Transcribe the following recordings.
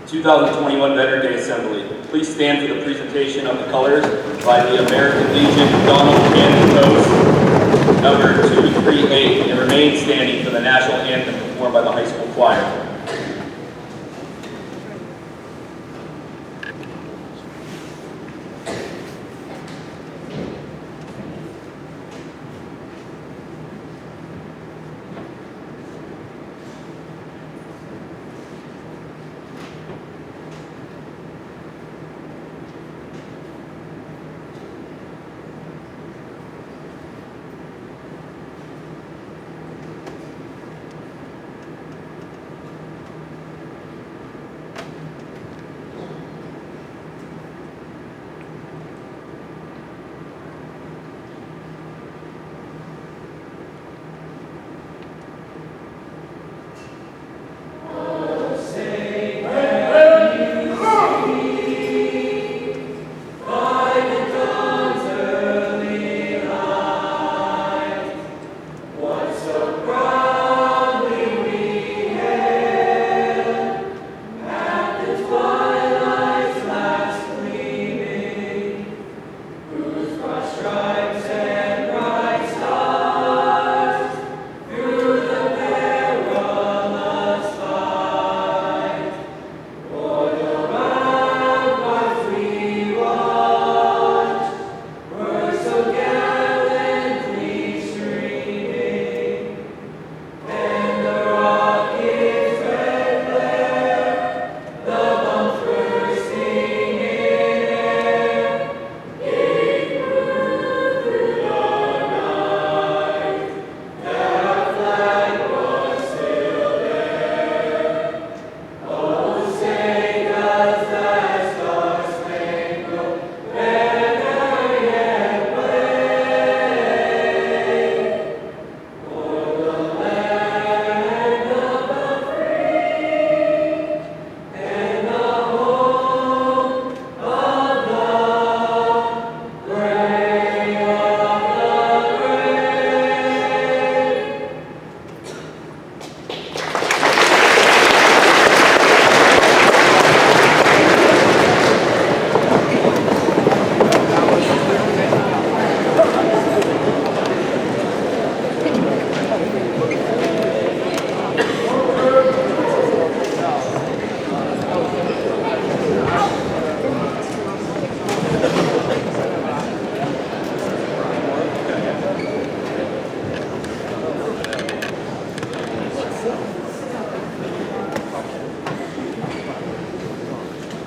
2021 Veteran Day Assembly. Please stand for the presentation of the colors by the American Legion Donald Cannon Post, number 238, and remain standing for the national anthem performed by the high school choir.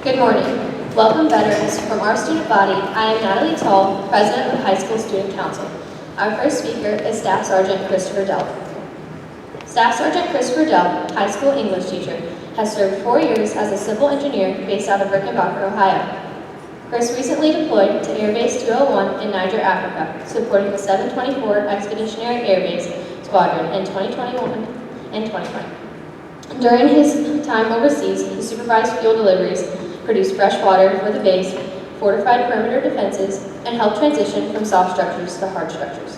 Good morning. Welcome veterans. From our student body, I am Natalie Tull, President of the High School Student Council. Our first speaker is Staff Sergeant Christopher Dalton. Staff Sergeant Christopher Dalton, high school English teacher, has served 4 years as a civil engineer based out of Rickenbacker, Ohio. Chris recently deployed to Air Base 201 in Niger, Africa, supporting the 724 Expeditionary Air Base Squadron in 2021 and 2020. During his time overseas, he supervised fuel deliveries, produced fresh water for the base, fortified perimeter defenses, and helped transition from soft structures to hard structures.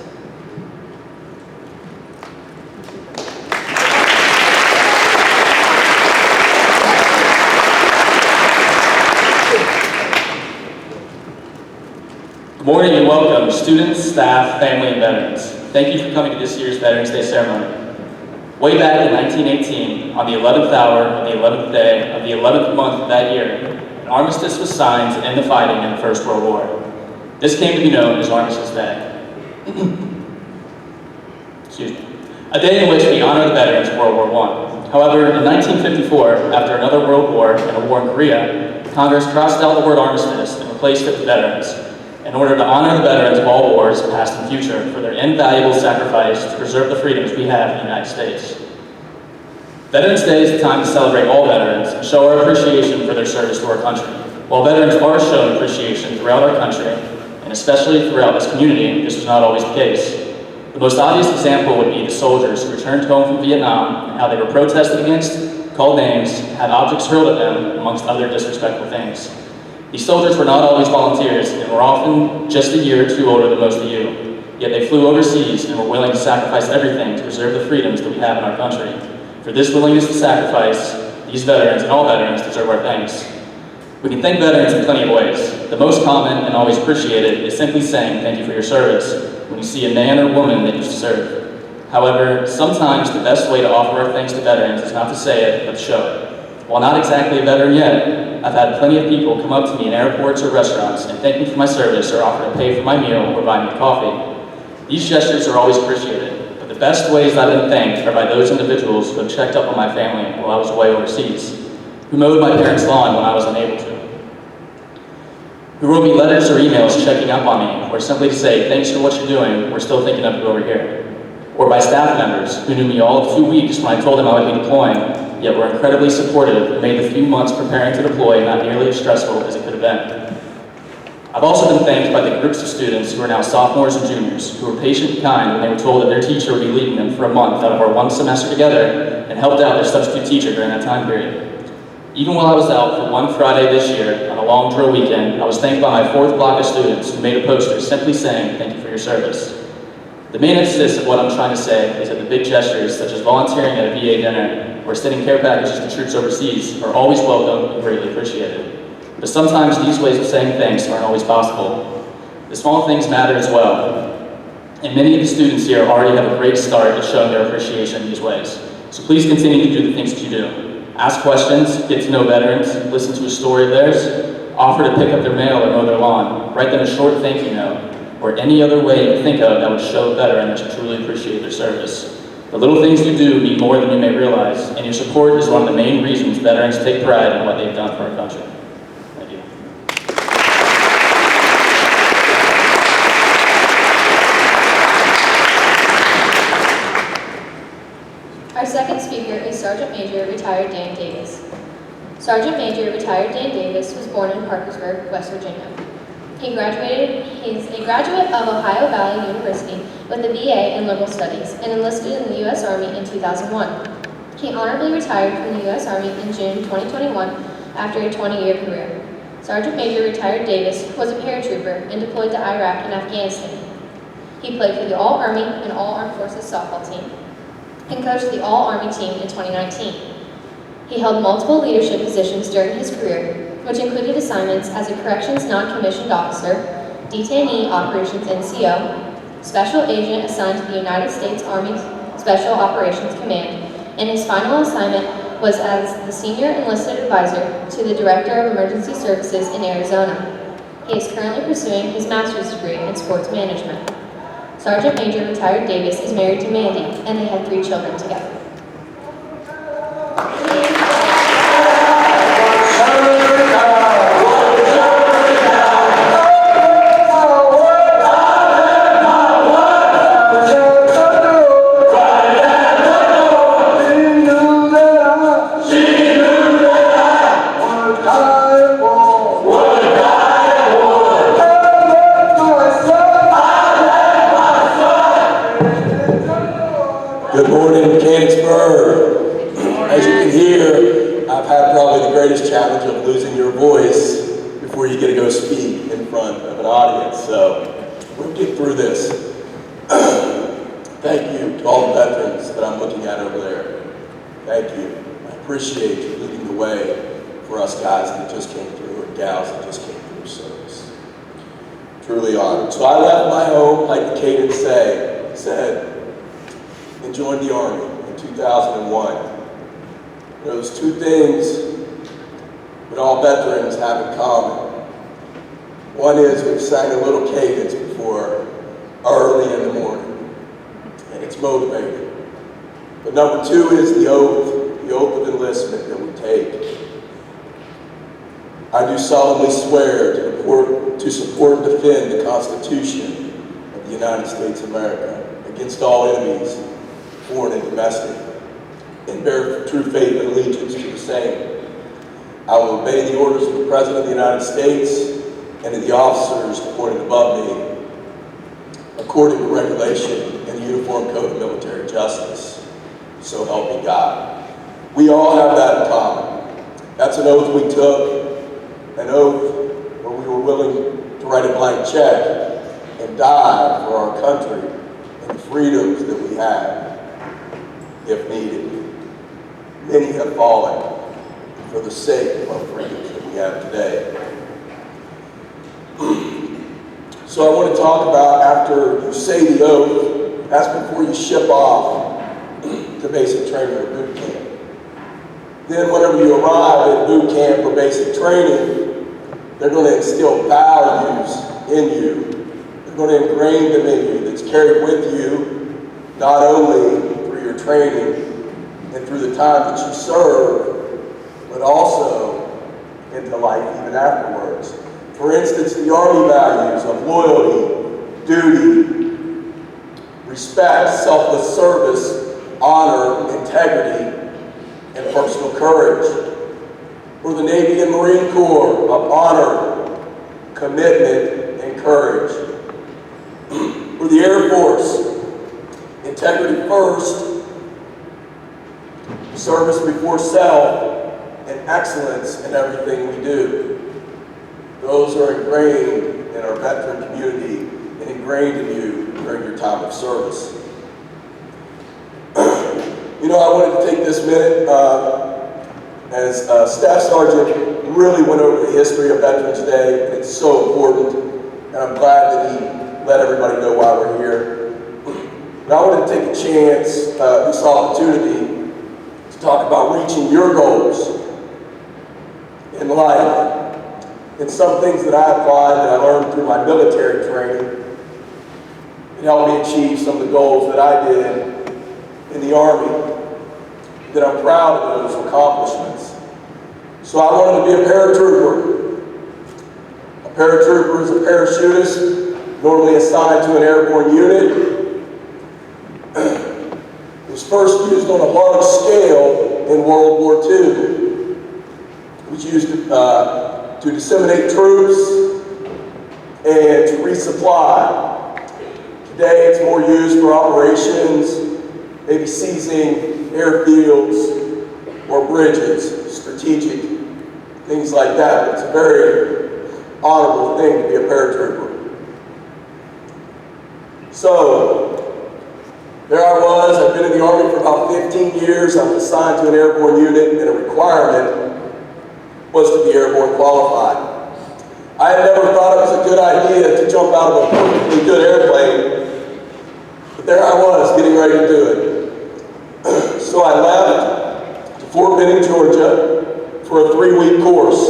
Good morning and welcome, students, staff, family, and veterans. Thank you for coming to this year's Veterans Day ceremony. Way back in 1918, on the 11th hour of the 11th day of the 11th month of that year, an armistice was signed to end the fighting in the First World War. This came to be known as Armistice Day. Excuse me. A day in which we honor the veterans of World War I. However, in 1954, after another world war and a war in Korea, Congress crossed out the word armistice and replaced it with veterans, in order to honor the veterans of all wars, past and future, for their invaluable sacrifice to preserve the freedoms we have in the United States. Veterans Day is a time to celebrate all veterans and show our appreciation for their service to our country. While veterans are shown appreciation throughout our country, and especially throughout this community, this was not always the case. The most obvious example would be the soldiers who returned home from Vietnam and how they were protested against, called names, had objects hurled at them, amongst other disrespectful things. These soldiers were not always volunteers and were often just a year or two older than most of you. Yet they flew overseas and were willing to sacrifice everything to preserve the freedoms that we have in our country. For this willingness to sacrifice, These veterans and all veterans deserve our thanks. We can thank veterans in plenty of ways. The most common and always appreciated is simply saying thank you for your service when you see a man or woman that used to serve. However, sometimes the best way to offer our thanks to veterans is not to say it, but to show it. While not exactly a veteran yet, I've had plenty of people come up to me in airports or restaurants and thank me for my service or offer to pay for my meal or buy me coffee. These gestures are always appreciated, but the best ways I've been thanked are by those individuals who have checked up on my family while I was away overseas, who mowed my parents' lawn when I was unable to, who wrote me letters or emails checking up on me, or simply to say, thanks for what you're doing, we're still thinking of you over here. Or by staff members who knew me all of 2 weeks when I told them I would be deploying, yet were incredibly supportive and made the few months preparing to deploy not nearly as stressful as it could have been. I've also been thanked by the groups of students who are now sophomores and juniors, who were patient and kind when they were told that their teacher would be leaving them for a month out of our one semester together and helped out their substitute teacher during that time period. Even while I was out for one Friday this year on a long drill weekend, I was thanked by my fourth block of students who made a poster simply saying thank you for your service. The main emphasis of what I'm trying to say is that the big gestures, such as volunteering at a VA dinner or sending care packages to troops overseas, are always welcome and greatly appreciated. But sometimes these ways of saying thanks aren't always possible. The small things matter as well. And many of the students here already have a great start at showing their appreciation in these ways. So please continue to do the things that you do. Ask questions, get to know veterans, listen to a story of theirs, offer to pick up their mail or mow their lawn, write them a short thank you note, or any other way you can think of that would show a veteran that you truly appreciate their service. The little things you do mean more than you may realize, and your support is one of the main reasons veterans take pride in what they've done for our country. Thank you. Our second speaker is Sergeant Major retired Dan Davis. Sergeant Major retired Dan Davis was born in Parkersburg, West Virginia. He's a graduate of Ohio Valley University with a BA in Liberal Studies and enlisted in the U.S. Army in 2001. He honorably retired from the U.S. Army in June 2021 after a 20-year career. Sergeant Major retired Davis was a paratrooper and deployed to Iraq and Afghanistan. He played for the All-Army and All-Armed Forces softball team and coached the All-Army team in 2019. He held multiple leadership positions during his career, which included assignments as a corrections non-commissioned officer, detainee operations NCO, special agent assigned to the United States Army Special Operations Command, and his final assignment was as the senior enlisted advisor to the Director of Emergency Services in Arizona. He is currently pursuing his master's degree in sports management. Sergeant Major retired Davis is married to Mandy, and they had 3 children together. Good morning, Mechanicsburg. As you can hear, I've had probably the greatest challenge of losing your voice before you get to go speak in front of an audience, so we'll get through this. Thank you to all the veterans that I'm looking at over there. Thank you. I appreciate you leading the way for us guys that just came through, and gals that just came through service. Truly honored. So I left my home, like the cadence said, and joined the Army in 2001. Those 2 things that all veterans have in common. One is we sang a little cadence before early in the morning, and it's motivating. But number 2 is the oath of enlistment that we take. I do solemnly swear to support and defend the Constitution of the United States of America against all enemies, foreign and domestic, and bear true faith and allegiance to the same. I will obey the orders of the President of the United States and of the officers appointed above me, according to regulation and the Uniform Code of Military Justice. So help me God. We all have that in common. That's an oath we took, an oath where we were willing to write a blank check and die for our country and the freedoms that we have, if needed. Many have fallen, for the sake of our freedoms that we have today. So I want to talk about, after you say the oath, that's before you ship off to basic training or boot camp. Then whenever you arrive at boot camp or basic training, they're going to instill values in you. They're going to ingrain them in you that's carried with you, not only through your training and through the time that you serve, but also into life even afterwards. For instance, the Army values of loyalty, duty, respect, selfless service, honor, integrity, and personal courage. For the Navy and Marine Corps, of honor, commitment, and courage. For the Air Force, integrity first, service before self, and excellence in everything we do. Those are ingrained in our veteran community and ingrained in you during your time of service. You know, I wanted to take this minute, as Staff Sergeant really went over the history of Veterans Day, and it's so important, and I'm glad that he let everybody know why we're here. But I wanted to take a chance, this opportunity, to talk about reaching your goals in life. And some things that I applied that I learned through my military training, it helped me achieve some of the goals that I did in the Army, that I'm proud of those accomplishments. So I wanted to be a paratrooper. A paratrooper is a parachutist, normally assigned to an airborne unit. It was first used on a large scale in World War II. It was used to disseminate troops and to resupply. Today it's more used for operations, maybe seizing airfields or bridges, strategic things like that. It's a very honorable thing to be a paratrooper. So, there I was. I've been in the Army for about 15 years. I was assigned to an airborne unit, and a requirement was to be airborne qualified. I had never thought it was a good idea to jump out of a perfectly good airplane, but there I was, getting ready to do it. So I left to Fort Benning, Georgia for a 3-week course.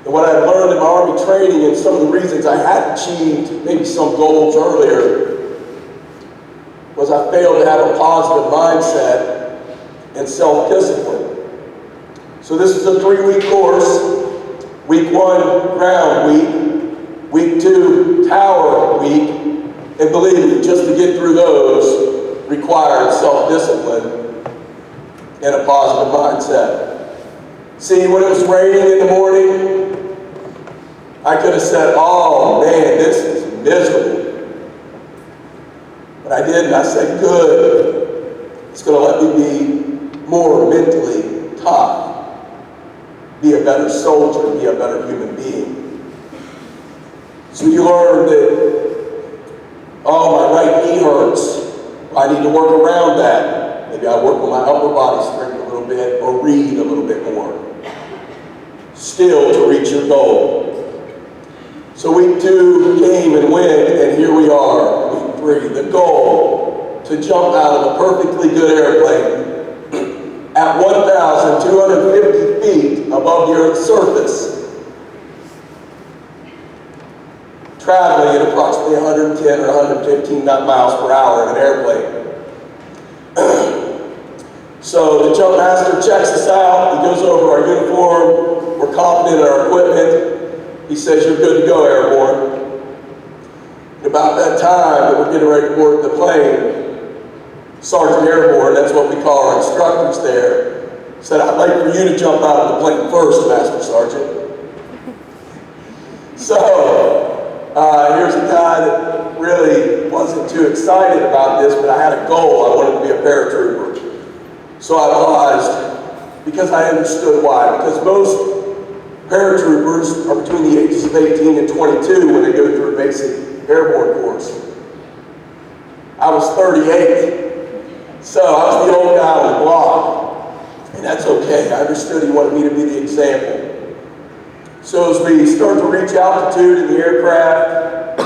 And what I learned in my Army training, and some of the reasons I had achieved maybe some goals earlier, was I failed to have a positive mindset and self-discipline. So this is a 3-week course. Week 1, ground week. Week 2, tower week. And believe me, just to get through those required self-discipline and a positive mindset. See, when it was raining in the morning, I could have said, oh man, this is miserable. But I didn't. I said, good. It's going to let me be more mentally tough, be a better soldier, be a better human being. So you learn that, oh, my right knee hurts. I need to work around that. Maybe I work on my upper body strength a little bit, or read a little bit more. Still to reach your goal. So week 2 came and went, and here we are, week 3. The goal, to jump out of a perfectly good airplane at 1,250 feet above the Earth's surface, traveling at approximately 110 or 115 miles per hour in an airplane. So the jump master checks us out. He goes over our uniform. We're confident in our equipment. He says, you're good to go, airborne. And about that time that we're getting ready to board the plane, Sergeant Airborne, that's what we call our instructors there, said, I'd like for you to jump out of the plane first, Master Sergeant. So, here's a guy that really wasn't too excited about this, but I had a goal. I wanted to be a paratrooper. So I paused because I understood why. Because most paratroopers are between the ages of 18 and 22 when they go through a basic airborne course. I was 38. So I was the old guy on the block. And that's okay. I understood he wanted me to be the example. So as we start to reach altitude in the aircraft,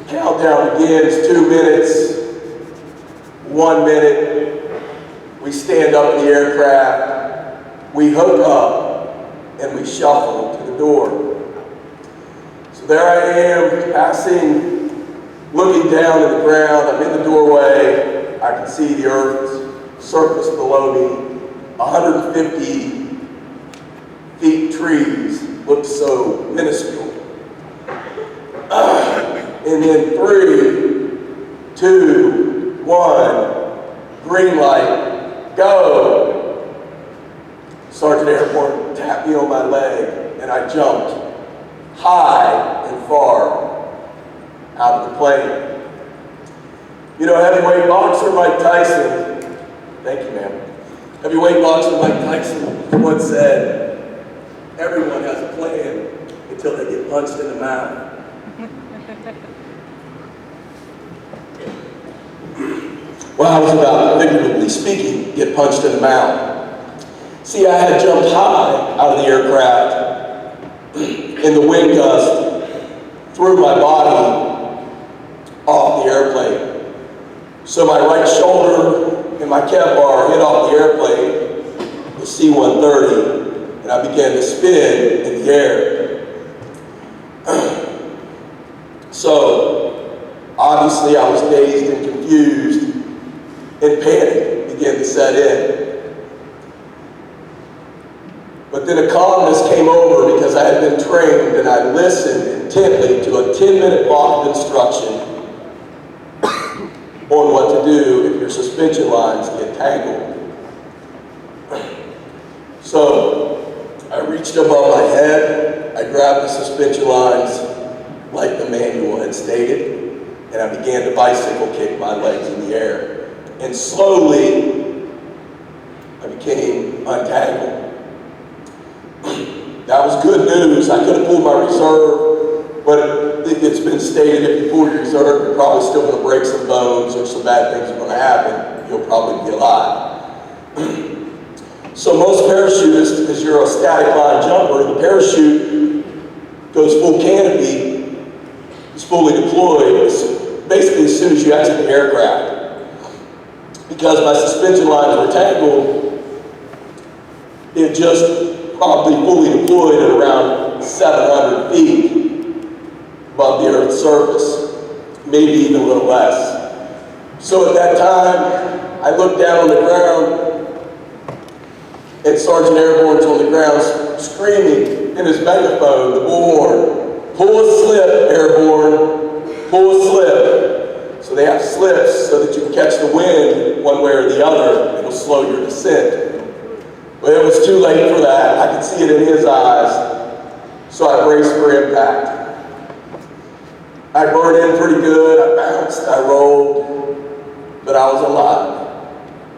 countdown begins, 2 minutes, 1 minute. We stand up in the aircraft, we hook up, and we shuffle to the door. So there I am, passing, looking down at the ground. I'm in the doorway. I can see the Earth's surface below me. 150 feet trees look so minuscule. And then 3, 2, 1, green light, go. Sergeant Airborne tapped me on my leg, and I jumped high and far out of the plane. You know, heavyweight boxer Mike Tyson, thank you, ma'am. Heavyweight boxer Mike Tyson once said, everyone has a plan until they get punched in the mouth. Well, I was about, figuratively speaking, get punched in the mouth. See, I had jumped high out of the aircraft, and the wind gust threw my body off the airplane. So my right shoulder and my Kev bar hit off the airplane, the C-130, and I began to spin in the air. So, obviously I was dazed and confused, and panic began to set in. But then a calmness came over because I had been trained and I listened intently to a 10-minute block of instruction on what to do if your suspension lines get tangled. So I reached above my head, I grabbed the suspension lines like the manual had stated, and I began to bicycle kick my legs in the air. And slowly, I became untangled. That was good news. I could have pulled my reserve, but it's been stated if you pull your reserve, you're probably still going to break some bones or some bad things are going to happen. You'll probably be alive. So most parachutists, because you're a static line jumper, the parachute goes full canopy, it's fully deployed, basically as soon as you exit the aircraft. Because my suspension lines were tangled, it just probably fully deployed at around 700 feet above the Earth's surface, maybe even a little less. So at that time, I looked down on the ground, and Sergeant Airborne's on the ground screaming in his megaphone, the bullhorn, pull a slip, Airborne, pull a slip. So they have slips so that you can catch the wind one way or the other. It'll slow your descent. But it was too late for that. I could see it in his eyes. So I braced for impact. I burned in pretty good. I bounced, I rolled, but I was alive.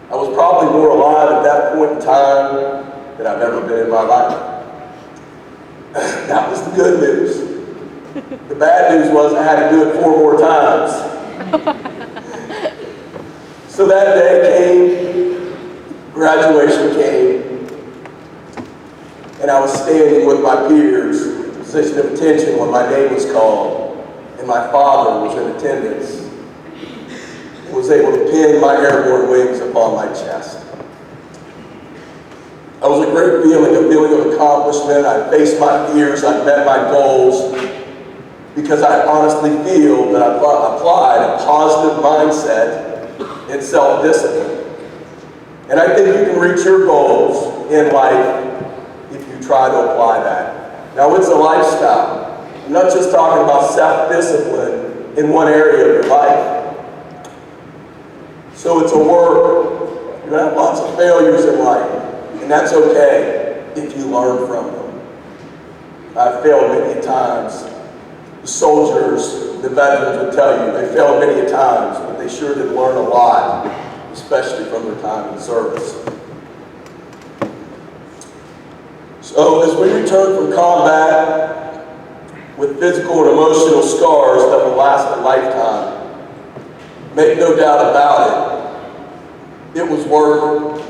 I was probably more alive at that point in time than I've ever been in my life. That was the good news. The bad news was I had to do it 4 more times. So that day came, graduation came, and I was standing with my peers in a position of attention when my name was called, and my father was in attendance and was able to pin my airborne wings upon my chest. That was a great feeling, a feeling of accomplishment. I faced my fears, I met my goals, because I honestly feel that I applied a positive mindset and self-discipline. And I think you can reach your goals in life if you try to apply that. Now, it's a lifestyle. I'm not just talking about self-discipline in one area of your life. So it's a work. You're going to have lots of failures in life, and that's okay if you learn from them. I've failed many times. The soldiers, the veterans would tell you, they failed many times, but they sure did learn a lot, especially from their time in service. So as we return from combat with physical and emotional scars that will last a lifetime, make no doubt about it, it was worth it.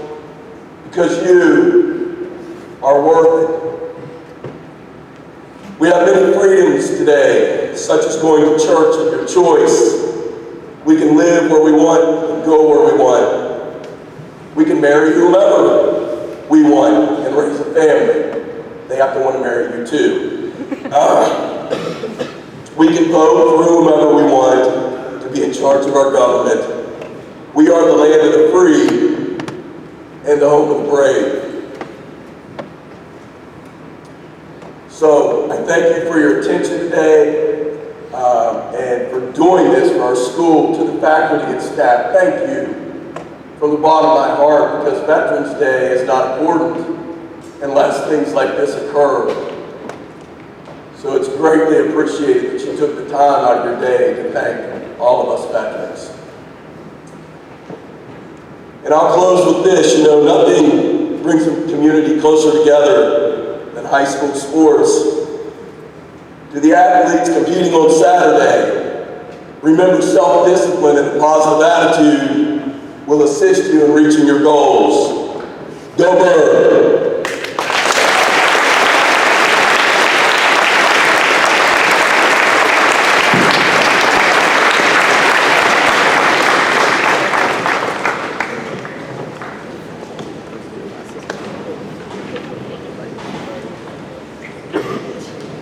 because you are worth it. We have many freedoms today, such as going to church of your choice. We can live where we want and go where we want. We can marry whomever we want and raise a family. They have to want to marry you too. We can vote for whomever we want to be in charge of our government. We are the land of the free and the home of the brave. So I thank you for your attention today and for doing this for our school. To the faculty and staff, thank you from the bottom of my heart, because Veterans Day is not important unless things like this occur. So it's greatly appreciated that you took the time out of your day to thank all of us veterans. And I'll close with this. You know, nothing brings a community closer together than high school sports. To the athletes competing on Saturday, remember self-discipline and a positive attitude will assist you in reaching your goals. Go Bird!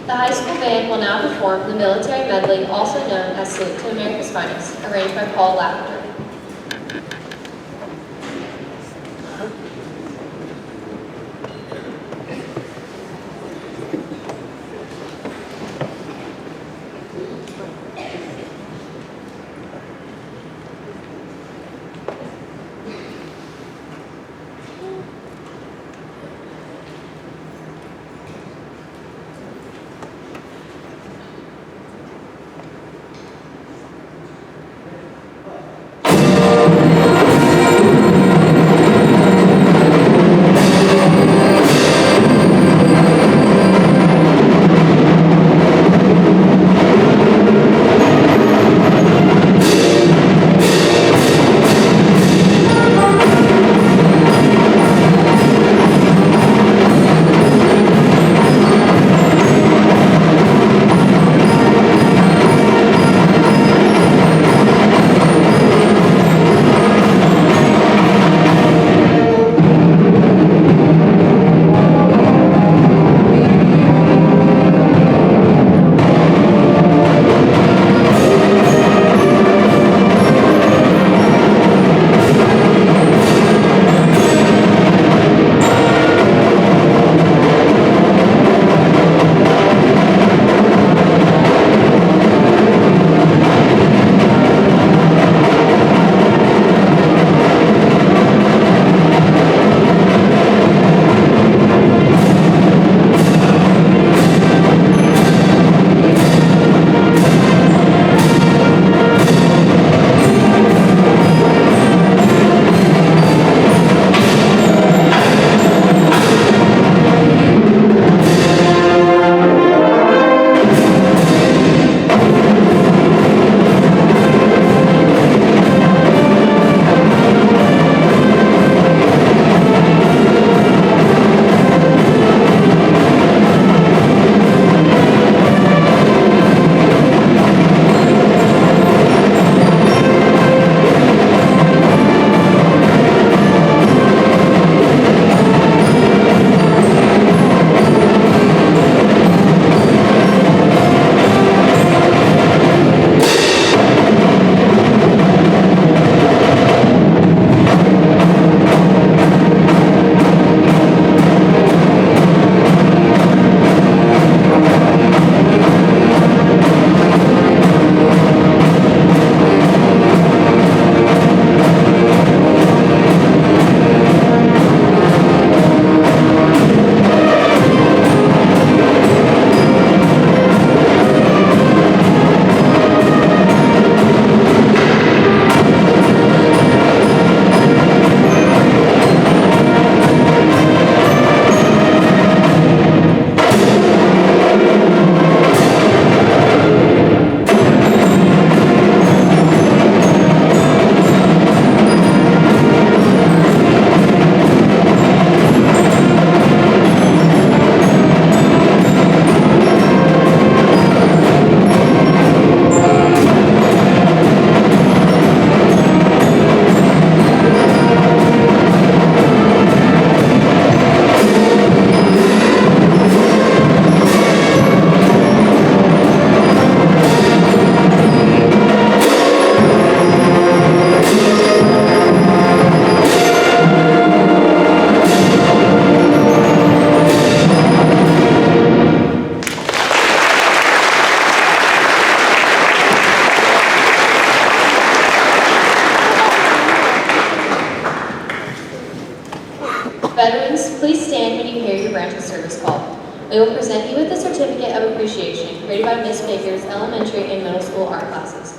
The high school band will now perform the military medley, also known as Salute to America's Finest, arranged by Paul Lavender. Rental Service Call. We will present you with the Certificate of Appreciation created by Ms. Baker's elementary and middle school art classes.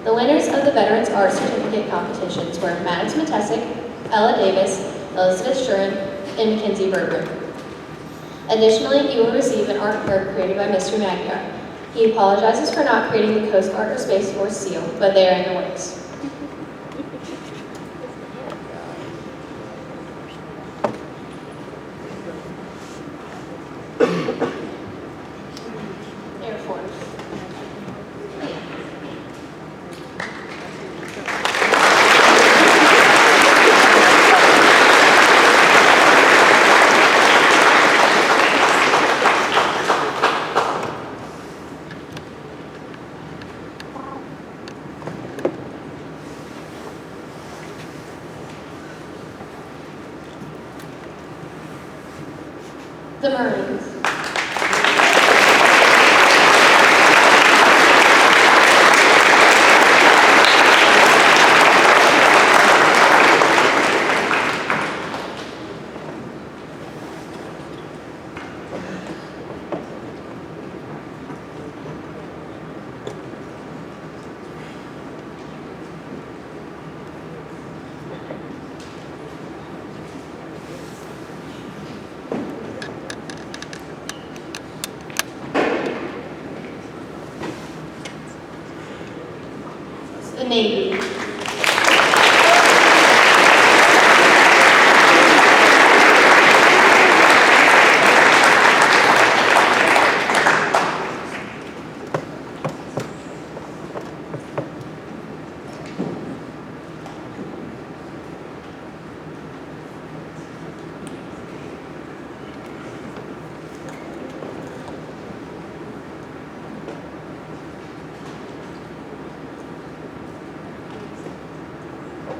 The winners of the Veterans Art Certificate competitions were Maddox Matesic, Ella Davis, Elizabeth Shurin, and Mackenzie Berger. Additionally, you will receive an artwork created by Mr. Magyar. He apologizes for not creating the Coast Guard or Space Force seal, but they are in the works. Air Force. The Marines. The Navy.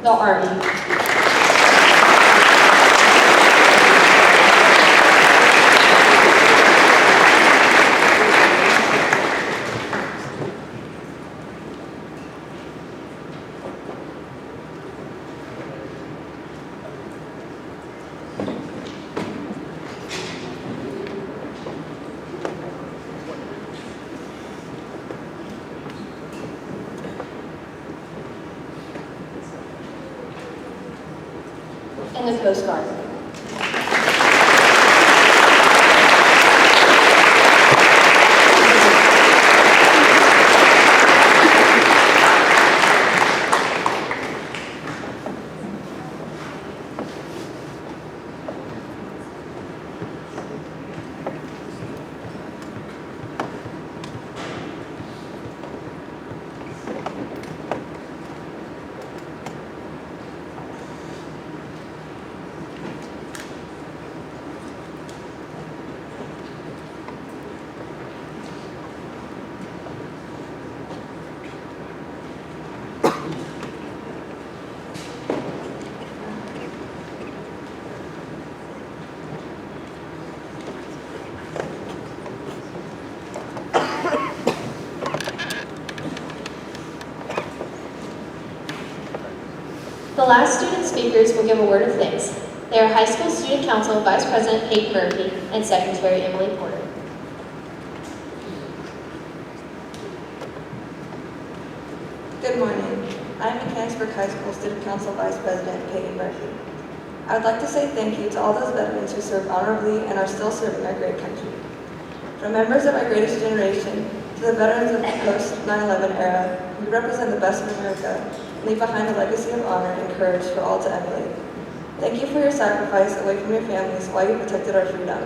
The Army. And the Coast Guard. The last student speakers will give a word of thanks. They are High School Student Council Vice President Kate Murphy and Secretary Emily Porter. Good morning. I'm Mechanicsburg High School Student Council Vice President Kate Murphy. I would like to say thank you to all those veterans who served honorably and are still serving our great country. From members of our greatest generation to the veterans of the post-9/11 era who represent the best of America and leave behind a legacy of honor and courage for all to emulate. Thank you for your sacrifice away from your families while you protected our freedom.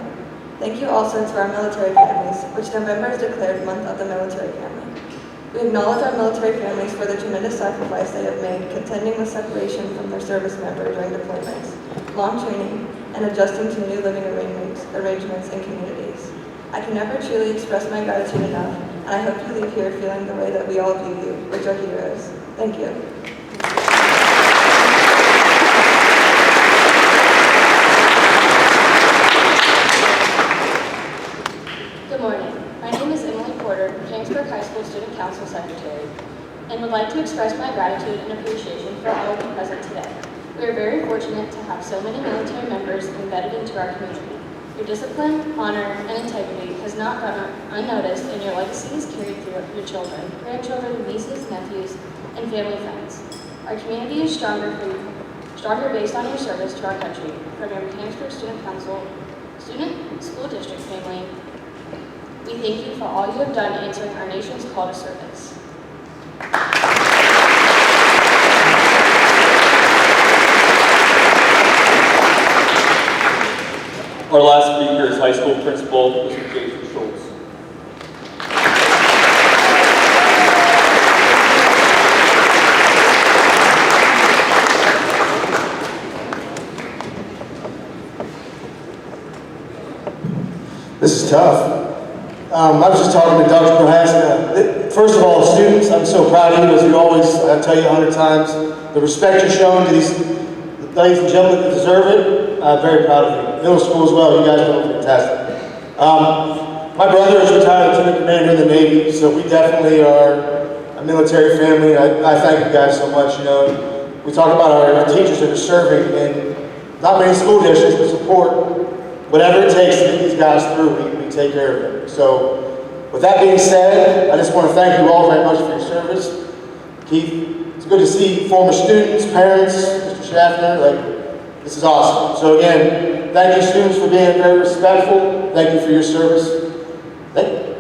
Thank you also to our military families, which November is declared Month of the Military Family. We acknowledge our military families for the tremendous sacrifice they have made contending with separation from their service member during deployments, long training, and adjusting to new living arrangements and communities. I can never truly express my gratitude enough, and I hope you leave here feeling the way that we all view you, which are heroes. Thank you. Good morning. My name is Emily Porter, Mechanicsburg High School Student Council Secretary, and would like to express my gratitude and appreciation for all of you present today. We are very fortunate to have so many military members embedded into our community. Your discipline, honor, and integrity has not gone unnoticed, and your legacy is carried through your children, grandchildren, nieces, nephews, and family friends. Our community is stronger based on your service to our country. From your Mechanicsburg Student Council, student, school district family, we thank you for all you have done answering our nation's call to service. Our last speaker is high school principal, Mr. Jason Schultz. This is tough. I was just talking to Dr. Prohaska. First of all, students, I'm so proud of you, as we always tell you 100 times. The respect you're showing to these ladies and gentlemen that deserve it, I'm very proud of you. Middle school as well, you guys are doing fantastic. My brother is retired lieutenant commander in the Navy, so we definitely are a military family. I thank you guys so much. You know, we talk about our teachers that are serving in not many school districts, but support whatever it takes to get these guys through, we take care of them. So, with that being said, I just want to thank you all very much for your service. Keith, it's good to see former students, parents, Mr. Schaffner, this is awesome. So again, thank you students for being very respectful. Thank you for your service. Thank you.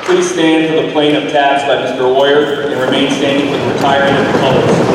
Please stand for the plane of taps by Mr. Oyer and remain standing for the retiring of the colors.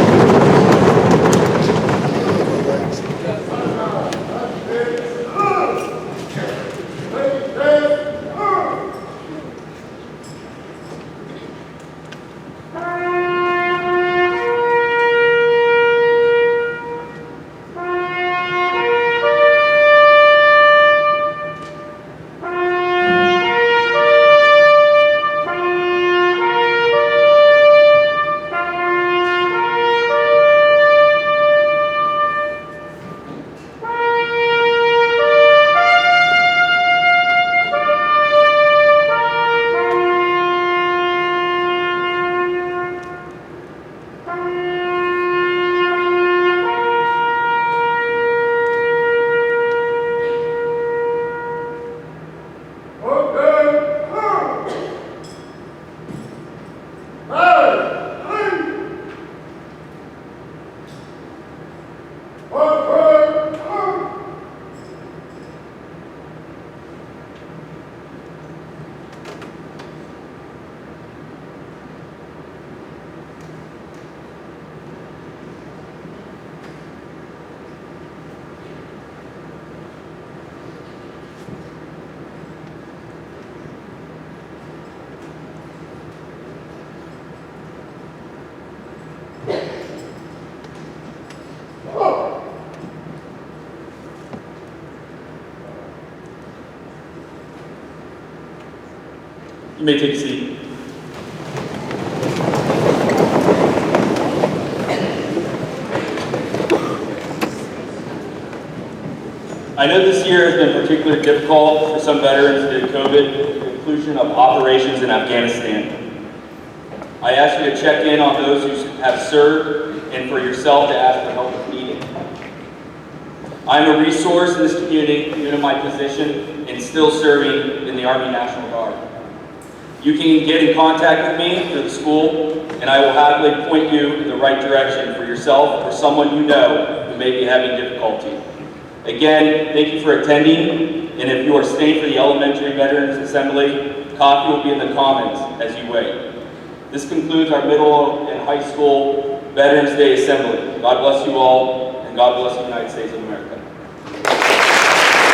You may take a seat. I know this year has been particularly difficult for some veterans due to COVID, with the inclusion of operations in Afghanistan. I ask you to check in on those who have served and for yourself to ask for help if needed. I'm a resource in this community due to my position and still serving in the Army National Guard. You can get in contact with me through the school, and I will happily point you in the right direction for yourself or someone you know who may be having difficulty. Again, thank you for attending, and if you are staying for the Elementary Veterans Assembly, coffee will be in the comments as you wait. This concludes our middle and high school Veterans Day Assembly. God bless you all, and God bless the United States of America.